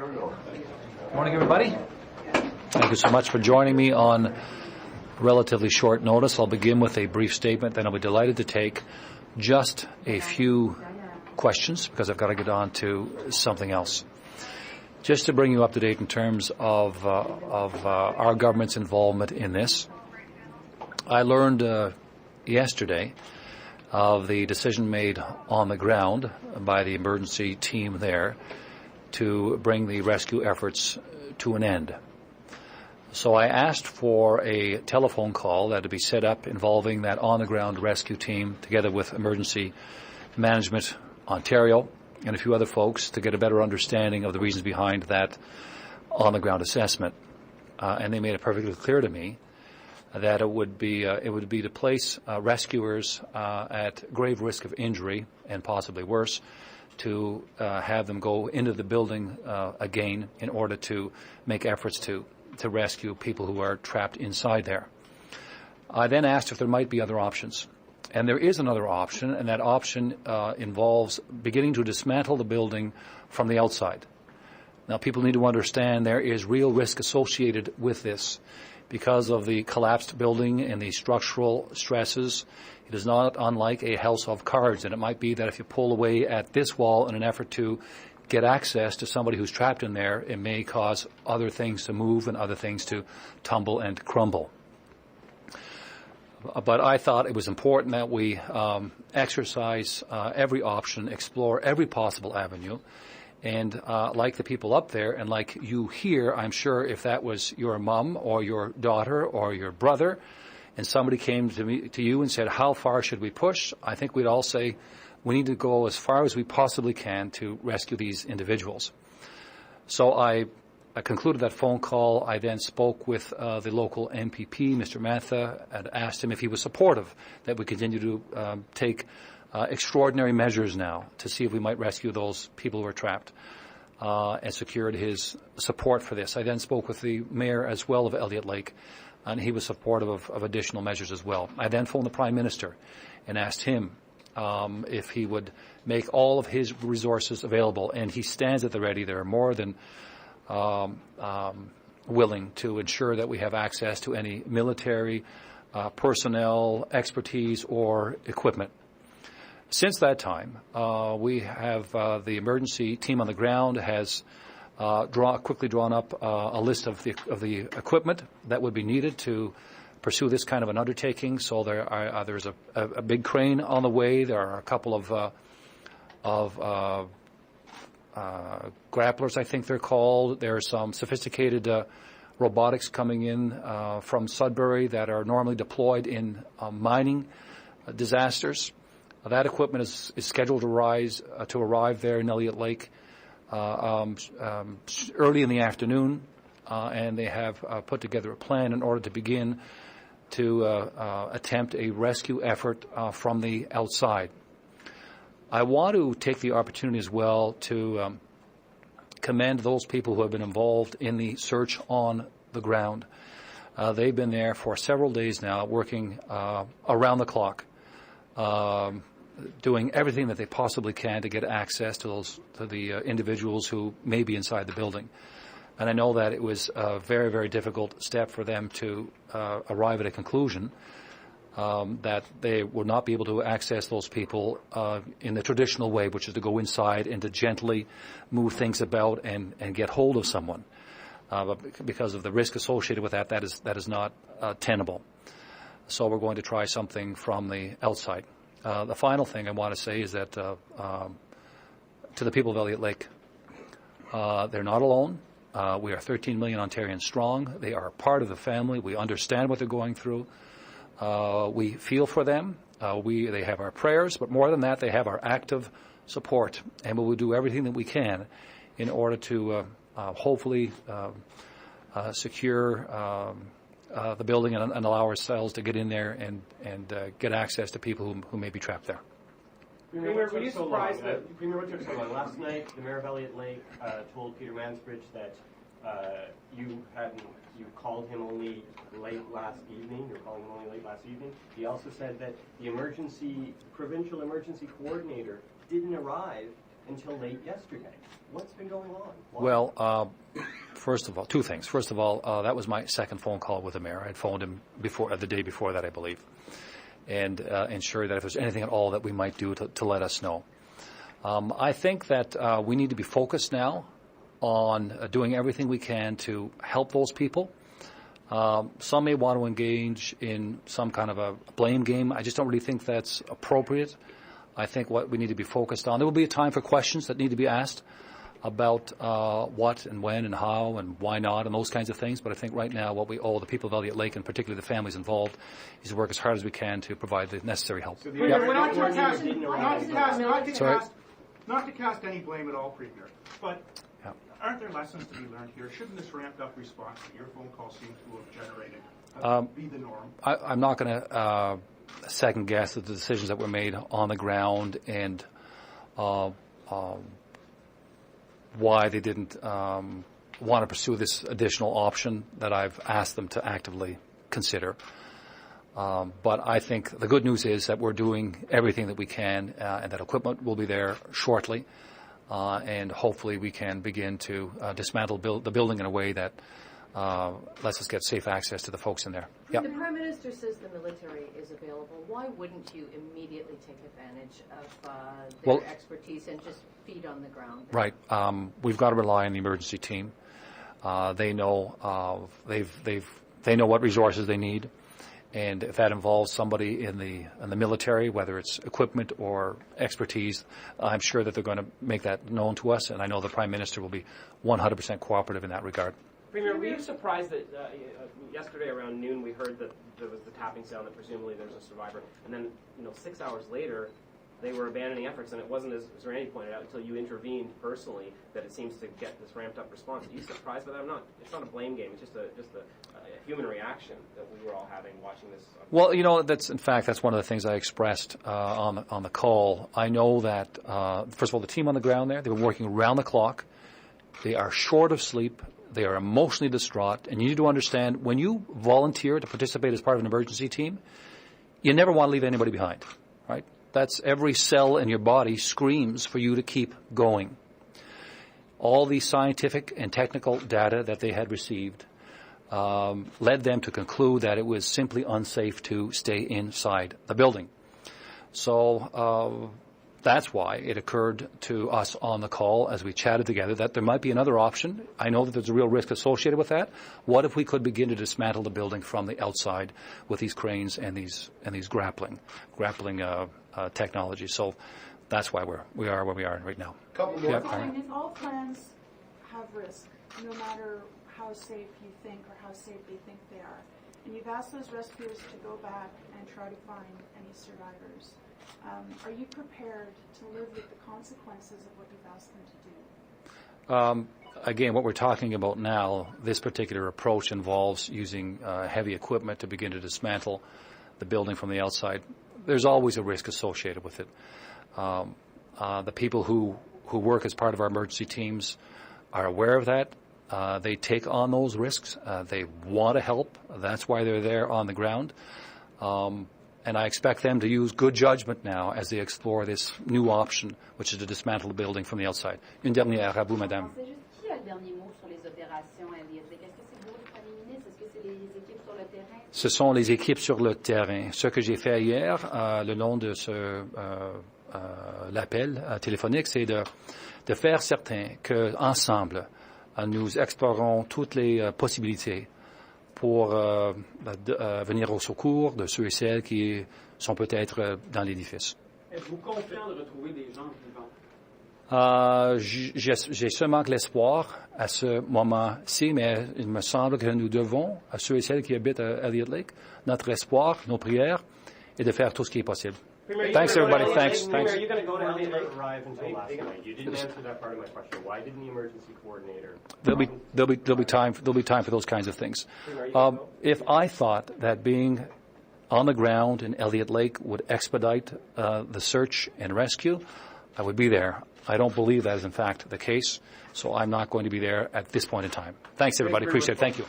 Morning, everybody. Thank you so much for joining me on relatively short notice. I'll begin with a brief statement, then I'll be delighted to take just a few questions because I've got to get on to something else. Just to bring you up to date in terms of our government's involvement in this, I learned yesterday of the decision made on the ground by the emergency team there to bring the rescue efforts to an end. So I asked for a telephone call that would be set up involving that on-the-ground rescue team together with Emergency Management Ontario and a few other folks to get a better understanding of the reasons behind that on-the-ground assessment. And they made it perfectly clear to me that it would be to place rescuers at grave risk of injury and possibly worse, to have them go into the building again in order to make efforts to rescue people who are trapped inside there. I then asked if there might be other options. And there is another option, and that option involves beginning to dismantle the building from the outside. Now, people need to understand there is real risk associated with this because of the collapsed building and the structural stresses. It is not unlike a house of cards, and it might be that if you pull away at this wall in an effort to get access to somebody who's trapped in there, it may cause other things to move and other things to tumble and crumble. But I thought it was important that we exercise every option, explore every possible avenue. And like the people up there and like you here, I'm sure if that was your mom or your daughter or your brother and somebody came to you and said, how far should we push? I think we'd all say we need to go as far as we possibly can to rescue these individuals. So I concluded that phone call. I then spoke with the local MPP, Mr. Mantha, and asked him if he was supportive that we continue to take extraordinary measures now to see if we might rescue those people who are trapped, and secured his support for this. I then spoke with the mayor as well of Elliot Lake, and he was supportive of additional measures as well. I then phoned the Prime Minister and asked him if he would make all of his resources available, and he stands at the ready. They're more than willing to ensure that we have access to any military personnel, expertise, or equipment. Since that time, we have the emergency team on the ground has quickly drawn up a list of the equipment that would be needed to pursue this kind of an undertaking. So there's a big crane on the way. There are a couple of grapplers, I think they're called. There are some sophisticated robotics coming in from Sudbury that are normally deployed in mining disasters. That equipment is scheduled to arrive there in Elliot Lake early in the afternoon, and they have put together a plan in order to begin to attempt a rescue effort from the outside. I want to take the opportunity as well to commend those people who have been involved in the search on the ground. They've been there for several days now, working around the clock, doing everything that they possibly can to get access to the individuals who may be inside the building. And I know that it was a very, very difficult step for them to arrive at a conclusion that they would not be able to access those people in the traditional way, which is to go inside and to gently move things about and get hold of someone. But because of the risk associated with that is not tenable. So we're going to try something from the outside. The final thing I want to say is that to the people of Elliot Lake, they're not alone. We are 13 million Ontarians strong. They are part of the family. We understand what they're going through. We feel for them. They have our prayers, but more than that, they have our active support. And we will do everything that we can in order to hopefully secure the building and allow ourselves to get in there and get access to people who may be trapped there. Premier, were you surprised that Premier, what took so long? Last night, the mayor of Elliot Lake told Peter Mansbridge that you called him only late last evening. You're calling him only late last evening. He also said that the provincial emergency coordinator didn't arrive until late yesterday. What's been going on? Why? Well, first of all, two things. First of all, that was my second phone call with the mayor. I had phoned him the day before that, I believe, and ensured that if there's anything at all that we might do to let us know. I think that we need to be focused now on doing everything we can to help those people. Some may want to engage in some kind of a blame game. I just don't really think that's appropriate. I think what we need to be focused on, there will be a time for questions that need to be asked about what and when and how and why not and those kinds of things. But I think right now what we owe the people of Elliot Lake, and particularly the families involved, is to work as hard as we can to provide the necessary help. So not to cast any blame at all, Premier, but aren't there lessons to be learned here? Shouldn't this ramped-up response that your phone call seems to have generated be the norm? I'm not going to second-guess the decisions that were made on the ground and why they didn't want to pursue this additional option that I've asked them to actively consider. But I think the good news is that we're doing everything that we can and that equipment will be there shortly. And hopefully we can begin to dismantle the building in a way that lets us get safe access to the folks in there. Yep. The Prime Minister says the military is available. Why wouldn't you immediately take advantage of their expertise and just feet on the ground? Right. We've got to rely on the emergency team. They know they know what resources they need. And if that involves somebody in the military, whether it's equipment or expertise, I'm sure that they're going to make that known to us. And I know the Prime Minister will be 100% cooperative in that regard. Premier, were you surprised that yesterday around noon we heard that there was the tapping sound that presumably there's a survivor, and then 6 hours later they were abandoning efforts, and it wasn't, as Randy pointed out, until you intervened personally that it seems to get this ramped up response. Are you surprised by that? It's not a blame game. It's just a human reaction that we were all having watching this. Well, that's one of the things I expressed on the call. I know that first of all, the team on the ground there, they've been working around the clock. They are short of sleep. They are emotionally distraught, and you need to understand when you volunteer to participate as part of an emergency team, you never want to leave anybody behind, right? That's every cell in your body screams for you to keep going. All the scientific and technical data that they had received led them to conclude that it was simply unsafe to stay inside the building. So that's why it occurred to us on the call as we chatted together that there might be another option. I know that there's a real risk associated with that. What if we could begin to dismantle the building from the outside with these cranes and these grappling technology? So that's why we are where we are right now. Couple more. If all plans have risk, no matter how safe you think or how safe they think they are, and you've asked those rescuers to go back and try to find any survivors, are you prepared to live with the consequences of what you've asked them to do? Again, what we're talking about now, this particular approach involves using heavy equipment to begin to dismantle the building from the outside. There's always a risk associated with it. The people who work as part of our emergency teams are aware of that. They take on those risks. They want to help. That's why they're there on the ground. And I expect them to use good judgment now as they explore this new option, which is to dismantle the building from the outside. Une dernière à vous, madame. Qui a le dernier mot sur les opérations Elliot? Est-ce que c'est vous, le Premier ministre? Est-ce que c'est les équipes sur le terrain? Ce sont les équipes sur le terrain. Ce que j'ai fait hier, le long de l'appel téléphonique, c'est de faire certain qu'ensemble, nous explorons toutes les possibilités pour venir au secours de ceux et celles qui sont peut-être dans l'édifice. Êtes-vous confiant de retrouver des gens vivants? J'ai seulement que l'espoir à ce moment-ci, mais il me semble que nous devons, à ceux et celles qui habitent à Elliot Lake, notre espoir, nos prières, et de faire tout ce qui est possible. Thanks, everybody. Thanks. Are you going to go to Elliot Lake? Arrive until last night. You didn't answer that part of my question. Why didn't the emergency coordinator? There'll be time for those kinds of things. If I thought that being on the ground in Elliot Lake would expedite the search and rescue, I would be there. I don't believe that is in fact the case, so I'm not going to be there at this point in time. Thanks, everybody. Appreciate it. Thank you.